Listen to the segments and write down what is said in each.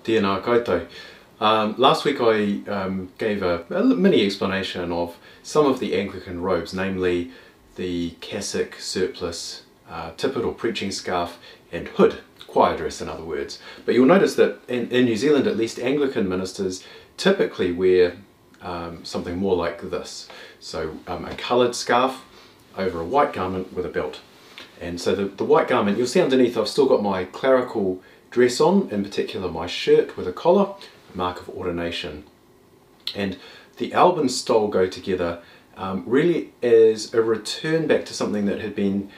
Tēnā koutou. Last week I gave a mini explanation of some of the Anglican robes, namely the cassock, surplice, tippet or preaching scarf and hood, choir dress in other words. But you'll notice that in New Zealand at least Anglican ministers typically wear something more like this. So a coloured scarf over a white garment with a belt. And so the white garment, you'll see underneath I've still got my clerical dress on, in particular my shirt with a collar, a mark of ordination. And the alb and stole go together really as a return back to something that had been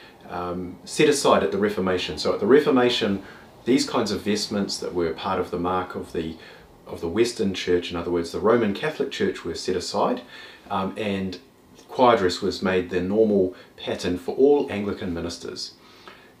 set aside at the Reformation. So at the Reformation, these kinds of vestments that were part of the mark of the Western Church, in other words the Roman Catholic Church, were set aside, and choir dress was made the normal pattern for all Anglican ministers.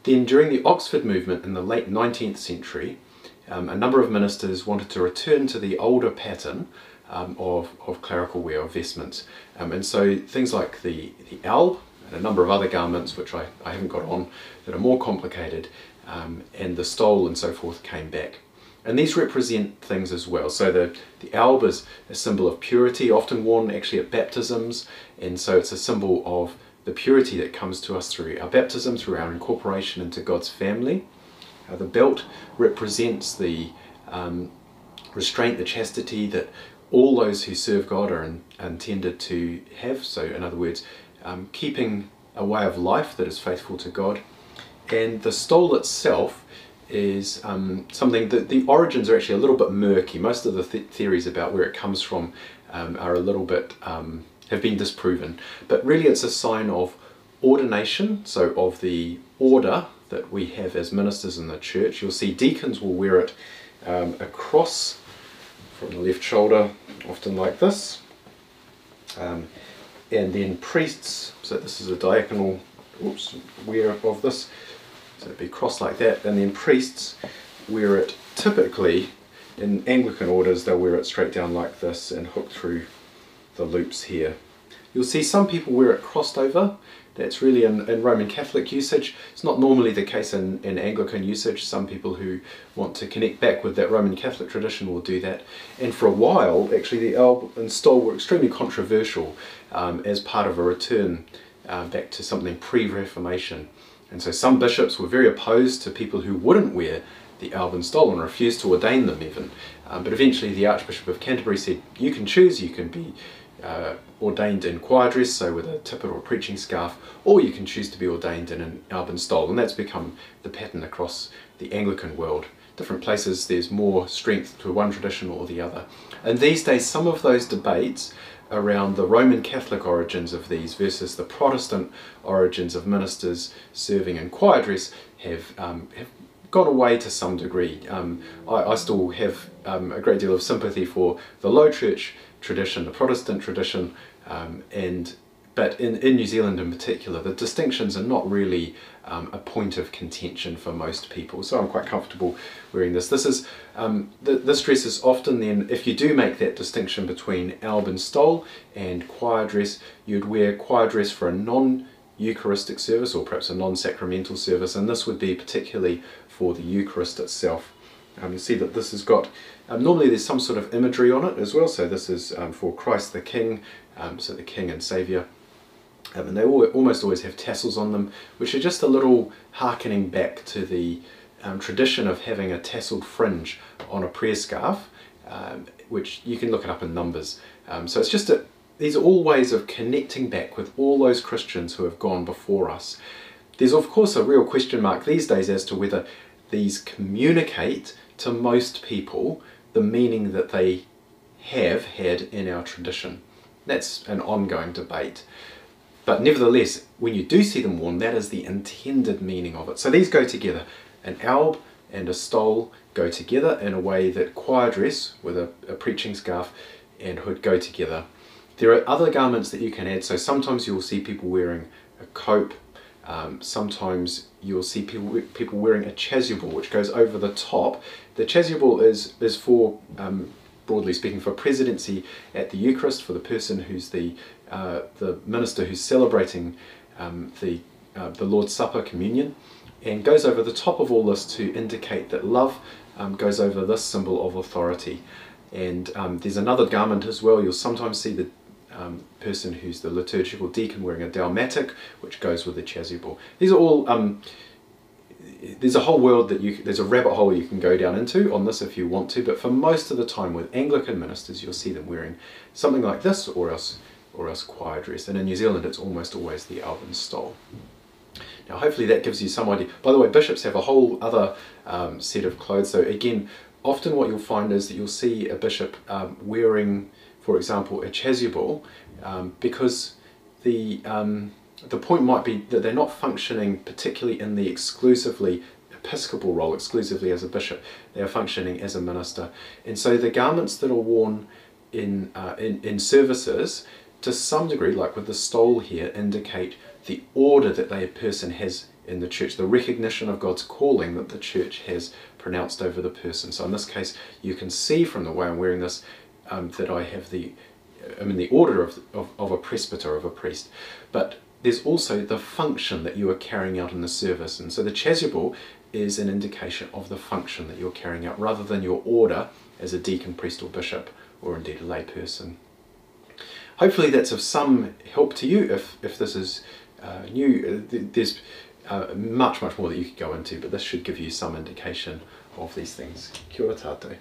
Then during the Oxford movement in the late 19th century, a number of ministers wanted to return to the older pattern of clerical wear, of vestments. And so things like the alb and a number of other garments, which I haven't got on, that are more complicated, and the stole and so forth came back. And these represent things as well. So the alb is a symbol of purity, often worn actually at baptisms, and so it's a symbol of the purity that comes to us through our baptism, through our incorporation into God's family. The belt represents the restraint, the chastity that all those who serve God are intended to have. So in other words, keeping a way of life that is faithful to God. And the stole itself is something that the origins are actually a little bit murky. Most of the theories about where it comes from are a little bit, have been disproven. But really it's a sign of ordination, so of the order that we have as ministers in the church. You'll see deacons will wear it across from the left shoulder, often like this. And then priests, so this is a diaconal wear of this, so it'd be crossed like that. And then priests wear it typically, in Anglican orders, they'll wear it straight down like this and hook through the loops here. You'll see some people wear it crossed over. That's really in Roman Catholic usage. It's not normally the case in Anglican usage. Some people who want to connect back with that Roman Catholic tradition will do that. And for a while, actually, the alb and stole were extremely controversial as part of a return back to something pre-Reformation. And so some bishops were very opposed to people who wouldn't wear the alb and stole and refused to ordain them even. But eventually the Archbishop of Canterbury said, you can choose, you can be ordained in choir dress, so with a tippet or a preaching scarf, or you can choose to be ordained in an alb and stole, and that's become the pattern across the Anglican world. Different places there's more strength to one tradition or the other. And these days some of those debates around the Roman Catholic origins of these versus the Protestant origins of ministers serving in choir dress have gone away to some degree. I still have a great deal of sympathy for the Low Church tradition, the Protestant tradition, but in New Zealand in particular, the distinctions are not really a point of contention for most people. So I'm quite comfortable wearing this. This dress is often then, if you do make that distinction between alb and stole and choir dress, you'd wear choir dress for a non-Eucharistic service or perhaps a non-sacramental service, and this would be particularly for the Eucharist itself. You see that this has got, normally there's some sort of imagery on it as well, so this is for Christ the King, so the King and Saviour. And they almost always have tassels on them, which are just a little hearkening back to the tradition of having a tasselled fringe on a prayer scarf, which you can look it up in Numbers. So it's just these are all ways of connecting back with all those Christians who have gone before us. There's of course a real question mark these days as to whether these communicate to most people the meaning that they have had in our tradition. That's an ongoing debate. But nevertheless, when you do see them worn, that is the intended meaning of it. So these go together. An alb and a stole go together in a way that choir dress with a preaching scarf and hood go together. There are other garments that you can add. So sometimes you'll see people wearing a cope. Sometimes you'll see people wearing a chasuble, which goes over the top. The chasuble is for, broadly speaking, for presidency at the Eucharist, for the person who's the minister who's celebrating the Lord's Supper, communion, and goes over the top of all this to indicate that love goes over this symbol of authority. And there's another garment as well. You'll sometimes see the person who's the liturgical deacon wearing a dalmatic, which goes with the chasuble. These are all, there's a whole world that there's a rabbit hole you can go down into on this if you want to, but for most of the time with Anglican ministers, you'll see them wearing something like this, or else choir dress. And in New Zealand, it's almost always the Alban stole. Now, hopefully that gives you some idea. By the way, bishops have a whole other set of clothes. So again, often what you'll find is that you'll see a bishop wearing, for example, a chasuble, because the point might be that they're not functioning particularly in the exclusively episcopal role, exclusively as a bishop. They are functioning as a minister. And so the garments that are worn in services, to some degree, like with the stole here, indicate the order that a person has in the church, the recognition of God's calling that the church has pronounced over the person. So in this case, you can see from the way I'm wearing this that I have I'm in the order of a presbyter, of a priest. But there's also the function that you are carrying out in the service. And so the chasuble is an indication of the function that you're carrying out, rather than your order as a deacon, priest or bishop, or indeed a lay person. Hopefully that's of some help to you if this is new. There's much more that you could go into, but this should give you some indication of these things. Kia ora tātou.